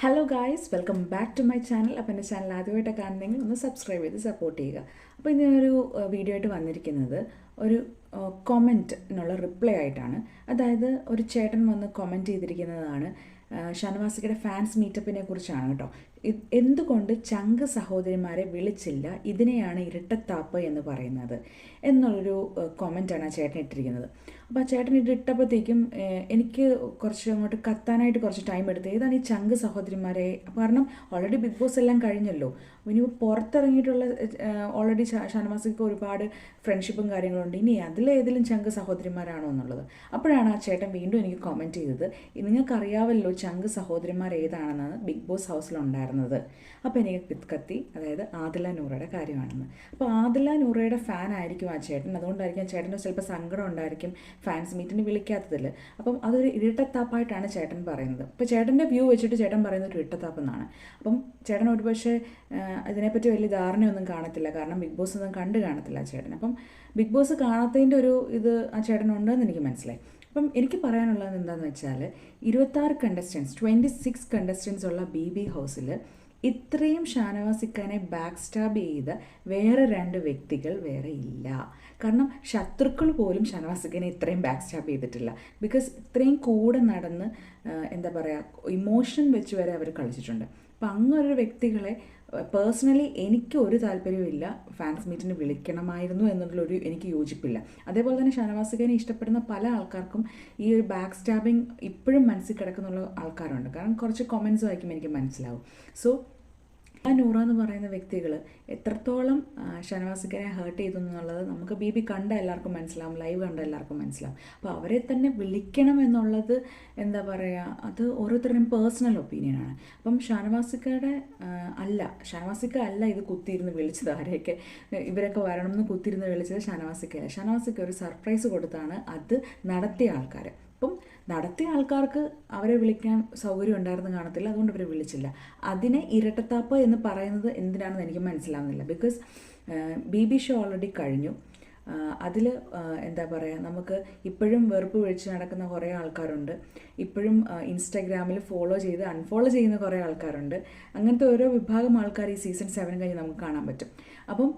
Hello guys, welcome back to my channel. അപ്പോൾ എൻ്റെ channel ആദ്യമായിട്ട് കാണുന്നെങ്കിൽ ഒന്ന് സബ്സ്ക്രൈബ് ചെയ്ത് സപ്പോർട്ട് ചെയ്യുക. അപ്പോൾ ഇന്നൊരു വീഡിയോ ആയിട്ട് വന്നിരിക്കുന്നത് ഒരു കൊമൻറ്റിനുള്ള റിപ്ലൈ ആയിട്ടാണ്. അതായത് ഒരു ചേട്ടൻ വന്ന് കൊമൻറ്റ് ചെയ്തിരിക്കുന്നതാണ് ഷാനവാസിക്കയുടെ ഫാൻസ് മീറ്റപ്പിനെ കുറിച്ചാണ് കേട്ടോ. എന്തുകൊണ്ട് ചങ്ക് സഹോദരിമാരെ വിളിച്ചില്ല, ഇതിനെയാണ് ഇരട്ടത്താപ്പ് എന്ന് പറയുന്നത് എന്നുള്ളൊരു കൊമൻറ്റാണ് ആ ചേട്ടൻ ഇട്ടിരിക്കുന്നത്. അപ്പോൾ ആ ചേട്ടൻ ഇട്ടപ്പോഴത്തേക്കും എനിക്ക് കുറച്ച് അങ്ങോട്ട് കത്താനായിട്ട് കുറച്ച് ടൈം എടുത്തു. ഏതാണ് ഈ ചങ്ക് സഹോദരിമാരെ? കാരണം ഓൾറെഡി ബിഗ് ബോസ് എല്ലാം കഴിഞ്ഞല്ലോ. ഇനി പുറത്തിറങ്ങിയിട്ടുള്ള ഓൾറെഡി ഷാനവാസിക്ക് ഒരുപാട് ഫ്രണ്ട്ഷിപ്പും കാര്യങ്ങളുണ്ട്. ഇനി അതിലേതിലും ചങ്ക് സഹോദരിമാരാണോ എന്നുള്ളത്. അപ്പോഴാണ് ആ ചേട്ടൻ വീണ്ടും എനിക്ക് കമൻറ്റ് ചെയ്തത്, നിങ്ങൾക്കറിയാവല്ലോ ചങ്ക് സഹോദരിമാർ ഏതാണെന്നാണ് ബിഗ് ബോസ് ഹൗസിലുണ്ടായിരുന്നത്. അപ്പോൾ എനിക്ക് കത്തി, അതായത് ആദില നൂറയുടെ കാര്യമാണെന്ന്. അപ്പോൾ ആദില നൂറയുടെ ഫാൻ ആയിരിക്കും ആ ചേട്ടൻ. അതുകൊണ്ടായിരിക്കും ആ ചേട്ടന് ചിലപ്പോൾ സങ്കടം ഉണ്ടായിരിക്കും ഫാൻസ് മീറ്റിന് വിളിക്കാത്തതിൽ. അപ്പം അതൊരു ഇരട്ടത്താപ്പായിട്ടാണ് ചേട്ടൻ പറയുന്നത്. അപ്പോൾ ചേട്ടൻ്റെ വ്യൂ വെച്ചിട്ട് ചേട്ടൻ പറയുന്നത് ഒരു ഇരട്ടത്താപ്പ് എന്നാണ്. അപ്പം ചേട്ടൻ ഒരുപക്ഷെ ഇതിനെപ്പറ്റി വലിയ ധാരണയൊന്നും കാണത്തില്ല, കാരണം ബിഗ് ബോസ് ഒന്നും കണ്ടു കാണത്തില്ല ആ ചേട്ടൻ. അപ്പം ബിഗ് ബോസ് കാണാത്തതിൻ്റെ ഒരു ഇത് ആ ചേട്ടനുണ്ടെന്ന് എനിക്ക് മനസ്സിലായി. അപ്പം എനിക്ക് പറയാനുള്ളത് എന്താണെന്ന് വെച്ചാൽ 26 കണ്ടസ്റ്റൻസ് 26 കണ്ടസ്റ്റൻസ് ഉള്ള BB ഹൗസിൽ ഇത്രയും ഷാനവാസിക്കാനെ ബാക്ക് സ്റ്റാബ് ചെയ്ത വേറെ 2 വ്യക്തികൾ വേറെ ഇല്ല. കാരണം ശത്രുക്കൾ പോലും ഷാനവാസിക്കനെ ഇത്രയും ബാക്ക് സ്റ്റാബ് ചെയ്തിട്ടില്ല. ബിക്കോസ് ഇത്രയും കൂടെ നടന്ന് എന്താ പറയുക, ഇമോഷൻ വെച്ച് വരെ അവർ കളിച്ചിട്ടുണ്ട്. അപ്പം അങ്ങനൊരു വ്യക്തികളെ പേഴ്സണലി എനിക്ക് ഒരു താല്പര്യമില്ല, ഫാൻസ് മീറ്റിന് വിളിക്കണമായിരുന്നു എന്നുള്ളൊരു എനിക്ക് യോജിപ്പില്ല. അതേപോലെ തന്നെ ഷാനവാസിക്കനെ ഇഷ്ടപ്പെടുന്ന പല ആൾക്കാർക്കും ഈ ഒരു ബാക്ക് സ്റ്റാബിങ് ഇപ്പോഴും മനസ്സിൽ കിടക്കുന്നുള്ള ആൾക്കാരുണ്ട്. കാരണം കുറച്ച് കമൻസ് വായിക്കുമ്പോൾ എനിക്ക് മനസ്സിലാവും. സോ നൂറ എന്ന് പറയുന്ന വ്യക്തികൾ എത്രത്തോളം ഷാനവാസിക്കനെ ഹേർട്ട് ചെയ്തു എന്നുള്ളത് നമുക്ക് BB കണ്ട എല്ലാവർക്കും മനസ്സിലാവും, ലൈവ് കണ്ട എല്ലാവർക്കും മനസ്സിലാവും. അപ്പോൾ അവരെ തന്നെ വിളിക്കണം എന്നുള്ളത് എന്താ പറയുക, അത് ഓരോരുത്തരുടെയും പേഴ്സണൽ ഒപ്പീനിയനാണ്. അപ്പം ഷാനവാസിക്കയുടെ ഷാനവാസിക്ക അല്ല ഇത് കുത്തിയിരുന്ന് വിളിച്ചത്. ആരെയൊക്കെ ഇവരൊക്കെ വരണം എന്ന് കുത്തിയിരുന്ന് വിളിച്ചത് ഷാനവാസിക്കല്ല. ഷാനവാസിക്ക ഒരു സർപ്രൈസ് കൊടുത്താണ് അത് നടത്തിയ ആൾക്കാർ. അപ്പം നടത്തിയ ആൾക്കാർക്ക് അവരെ വിളിക്കാൻ സൗകര്യം ഉണ്ടായിരുന്നു കാണത്തില്ല, അതുകൊണ്ട് അവരെ വിളിച്ചില്ല. അതിനെ ഇരട്ടത്താപ്പ് എന്ന് പറയുന്നത് എന്തിനാണെന്ന് എനിക്ക് മനസ്സിലാവുന്നില്ല. ബിക്കോസ് BB ഷോ ഓൾറെഡി കഴിഞ്ഞു. അതിൽ എന്താ പറയുക, നമുക്ക് ഇപ്പോഴും വെറുപ്പ് വിളിച്ച് നടക്കുന്ന കുറേ ആൾക്കാരുണ്ട്. ഇപ്പോഴും ഇൻസ്റ്റാഗ്രാമിൽ ഫോളോ ചെയ്ത് അൺഫോളോ ചെയ്യുന്ന കുറേ ആൾക്കാരുണ്ട്. അങ്ങനത്തെ ഓരോ വിഭാഗം ആൾക്കാർ ഈ സീസൺ 7 കഴിഞ്ഞ് നമുക്ക് കാണാൻ പറ്റും. അപ്പം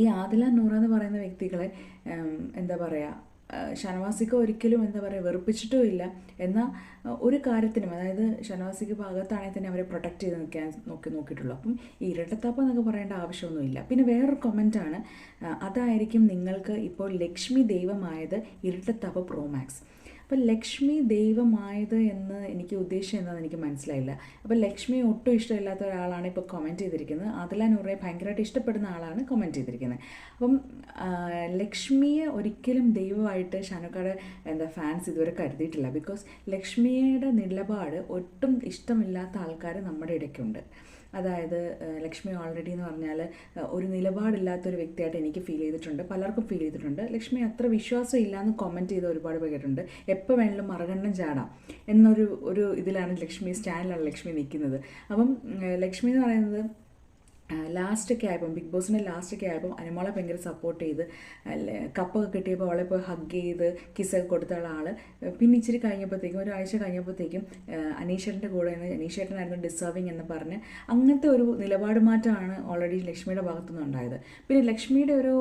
ഈ ആദില നൂറ എന്ന് പറയുന്ന വ്യക്തികളെ എന്താ പറയുക, ഷാനവാസിക്ക് ഒരിക്കലും എന്താ പറയുക വെറുപ്പിച്ചിട്ടുമില്ല. എന്നാൽ ഒരു കാര്യത്തിനും, അതായത് ഷാനവാസിക്ക് ഭാഗത്താണെങ്കിൽ തന്നെ അവരെ പ്രൊട്ടക്റ്റ് ചെയ്ത് നിൽക്കാൻ നോക്കിയിട്ടുള്ളൂ. അപ്പം ഈ ഇരട്ടത്താപ്പ് എന്നൊക്കെ പറയേണ്ട ആവശ്യമൊന്നുമില്ല. പിന്നെ വേറൊരു കമൻറ്റാണ്, അതായിരിക്കും നിങ്ങൾക്ക് ഇപ്പോൾ ലക്ഷ്മി ദൈവമായത് ഇരട്ടത്താപ്പ് പ്രോമാക്സ്. അപ്പോൾ ലക്ഷ്മി ദൈവമായത് എന്ന് എനിക്ക് ഉദ്ദേശിച്ചത് എന്താണെന്ന് എനിക്ക് മനസ്സിലായില്ല. അപ്പോൾ ലക്ഷ്മി ഒട്ടും ഇഷ്ടമില്ലാത്ത ഒരാളാണ് ഇപ്പോൾ കമൻറ്റ് ചെയ്തിരിക്കുന്നത്. ആദില നൂറയെ ഭയങ്കരമായിട്ട് ഇഷ്ടപ്പെടുന്ന ആളാണ് കമൻറ്റ് ചെയ്തിരിക്കുന്നത്. അപ്പം ലക്ഷ്മിയെ ഒരിക്കലും ദൈവമായിട്ട് ഷാനുക്കയുടെ ഫാൻസ് ഇതുവരെ കരുതിയിട്ടില്ല. ബിക്കോസ് ലക്ഷ്മിയുടെ നിലപാട് ഒട്ടും ഇഷ്ടമില്ലാത്ത ആൾക്കാർ നമ്മുടെ ഇടയ്ക്കുണ്ട്. അതായത് ലക്ഷ്മി ഓൾറെഡി എന്ന് പറഞ്ഞാൽ ഒരു നിലപാടില്ലാത്തൊരു വ്യക്തിയായിട്ട് എനിക്ക് ഫീൽ ചെയ്തിട്ടുണ്ട്, പലർക്കും ഫീൽ ചെയ്തിട്ടുണ്ട്. ലക്ഷ്മി അത്ര വിശ്വാസം ഇല്ലയെന്ന് കമൻറ്റ് ചെയ്ത ഒരുപാട് പേരുണ്ട്. എപ്പോൾ വേണമെങ്കിലും മറുകണ്ഠം ചാടാം എന്നൊരു ഇതിലാണ് ലക്ഷ്മി, സ്റ്റാൻഡിലാണ് ലക്ഷ്മി നിൽക്കുന്നത്. അപ്പം ലക്ഷ്മി എന്ന് പറയുന്നത് ലാസ്റ്റൊക്കെ ആയപ്പം, ബിഗ് ബോസിൻ്റെ ലാസ്റ്റൊക്കെ ആയപ്പം അനുമോളെ ഭയങ്കര സപ്പോർട്ട് ചെയ്ത് കപ്പൊക്കെ കിട്ടിയപ്പോൾ അവളെ പോയി ഹഗ് ചെയ്ത് കിസ്സൊക്കെ കൊടുത്ത ആൾ പിന്നെ ഇച്ചിരി കഴിഞ്ഞപ്പോഴത്തേക്കും, ഒരാഴ്ച കഴിഞ്ഞപ്പോഴത്തേക്കും അനീഷേട്ടൻ്റെ കൂടെ നിന്ന് അനീഷേട്ടനായിരുന്നു ഡിസേർവിങ് എന്ന് പറഞ്ഞ് അങ്ങനത്തെ ഒരു നിലപാട് മാറ്റമാണ് ഓൾറെഡി ലക്ഷ്മിയുടെ ഭാഗത്തുനിന്ന് ഉണ്ടായത്. പിന്നെ ലക്ഷ്മിയുടെ ഒരു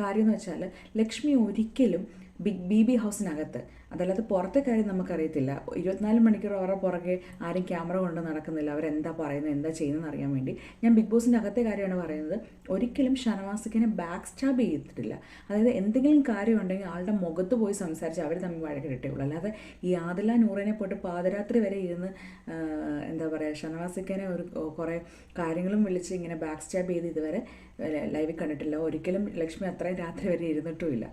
കാര്യം എന്ന് വെച്ചാൽ ലക്ഷ്മി ഒരിക്കലും BB ഹൗസിനകത്ത്, അതല്ലാതെ പുറത്തെ കാര്യം നമുക്കറിയത്തില്ല. 24 മണിക്കൂർ അവരുടെ പുറകെ ആരും ക്യാമറ കൊണ്ട് നടക്കുന്നില്ല. അവരെന്താ പറയുന്നത്, എന്താ ചെയ്യുന്നതെന്ന് അറിയാൻ വേണ്ടി. ഞാൻ ബിഗ് ബോസിൻ്റെ അകത്തെ കാര്യമാണ് പറയുന്നത്. ഒരിക്കലും ഷാനവാസിക്കിനെ ബാക്ക് സ്റ്റാബ് ചെയ്തിട്ടില്ല. അതായത് എന്തെങ്കിലും കാര്യം ഉണ്ടെങ്കിൽ ആളുടെ മുഖത്ത് പോയി സംസാരിച്ച് അവർ തമ്മിൽ വഴക്കിട്ടേ ഉള്ളൂ. അല്ലാതെ ഈ ആദില നൂറിനെ പോയിട്ട് പാതിരാത്രി വരെ ഇരുന്ന് എന്താ പറയുക, ഷാനവാസിക്കിനെ കുറേ കാര്യങ്ങളും വിളിച്ച് ഇങ്ങനെ ബാക്ക് സ്റ്റാബ് ചെയ്ത് ഇതുവരെ ലൈവിൽ കണ്ടിട്ടില്ല. ഒരിക്കലും ലക്ഷ്മി അത്രയും രാത്രി വരെ ഇരുന്നിട്ടുമില്ല.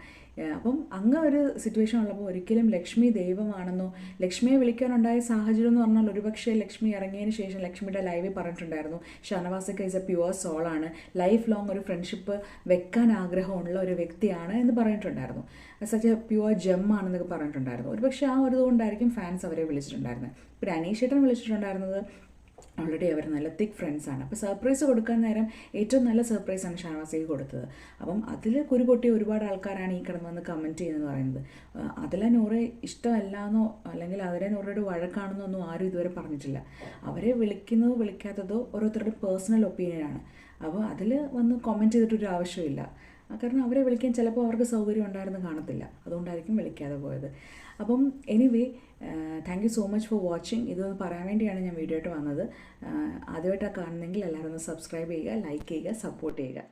അപ്പം അങ്ങ് ഒരു സിറ്റുവേഷൻ ഉള്ളപ്പോൾ ഒരിക്കലും ലക്ഷ്മി ദൈവമാണെന്നോ, ലക്ഷ്മിയെ വിളിക്കാനുണ്ടായ സാഹചര്യം എന്ന് പറഞ്ഞാൽ ഒരുപക്ഷെ ലക്ഷ്മി ഇറങ്ങിയതിന് ശേഷം ലക്ഷ്മിയുടെ ലൈവിൽ പറഞ്ഞിട്ടുണ്ടായിരുന്നു ഷാനവാസിക്ക ഈസ് എ പ്യുവർ സോളാണ്, ലൈഫ് ലോങ് ഒരു ഫ്രണ്ട്ഷിപ്പ് വെക്കാൻ ആഗ്രഹമുള്ള ഒരു വ്യക്തിയാണ് എന്ന് പറഞ്ഞിട്ടുണ്ടായിരുന്നു. സച്ച് എ പ്യുവർ ജെം ആണെന്നൊക്കെ പറഞ്ഞിട്ടുണ്ടായിരുന്നു. ഒരുപക്ഷെ ആ ഒരു ഇതുകൊണ്ടായിരിക്കും ഫാൻസ് അവരെ വിളിച്ചിട്ടുണ്ടായിരുന്നത്. പിന്നെ അനീഷേട്ടൻ വിളിച്ചിട്ടുണ്ടായിരുന്നത് ഓൾറെഡി അവർ നല്ല തിക്ക് ഫ്രണ്ട്സാണ്. അപ്പോൾ സർപ്രൈസ് കൊടുക്കാൻ നേരം ഏറ്റവും നല്ല സർപ്രൈസാണ് ഷാനവാസിക്ക് കൊടുത്തത്. അപ്പം അതിൽ കുരുപൊട്ടിയ ഒരുപാട് ആൾക്കാരാണ് ഈ കിടന്ന് വന്ന് കമൻറ്റ് ചെയ്യുന്നത് പറയുന്നത്. അതിലെ നൂറെ ഇഷ്ടമല്ലാന്നോ അല്ലെങ്കിൽ അതിലെ നൂറയുടെ വഴക്കാണെന്നോ ഒന്നും ആരും ഇതുവരെ പറഞ്ഞിട്ടില്ല. അവരെ വിളിക്കുന്നതോ വിളിക്കാത്തതോ ഓരോരുത്തരുടെ പേഴ്സണൽ ഒപ്പീനിയനാണ്. അപ്പോൾ അതിൽ വന്ന് കമൻറ്റ് ചെയ്തിട്ടൊരു ആവശ്യമില്ല. കാരണം അവരെ വിളിക്കാൻ ചിലപ്പോൾ അവർക്ക് സൗകര്യം ഉണ്ടായിരുന്നു കാണത്തില്ല, അതുകൊണ്ടായിരിക്കും വിളിക്കാതെ പോയത്. അപ്പം anyway, thank you so much for watching. ഇതൊന്ന് പറയാൻ വേണ്ടിയാണ് ഞാൻ വീഡിയോ ആയിട്ട് വന്നത്. ആദ്യമായിട്ടാണ് കാണുന്നെങ്കിൽ എല്ലാവരും ഒന്ന് സബ്സ്ക്രൈബ് ചെയ്യുക, ലൈക്ക് ചെയ്യുക, സപ്പോർട്ട് ചെയ്യുക.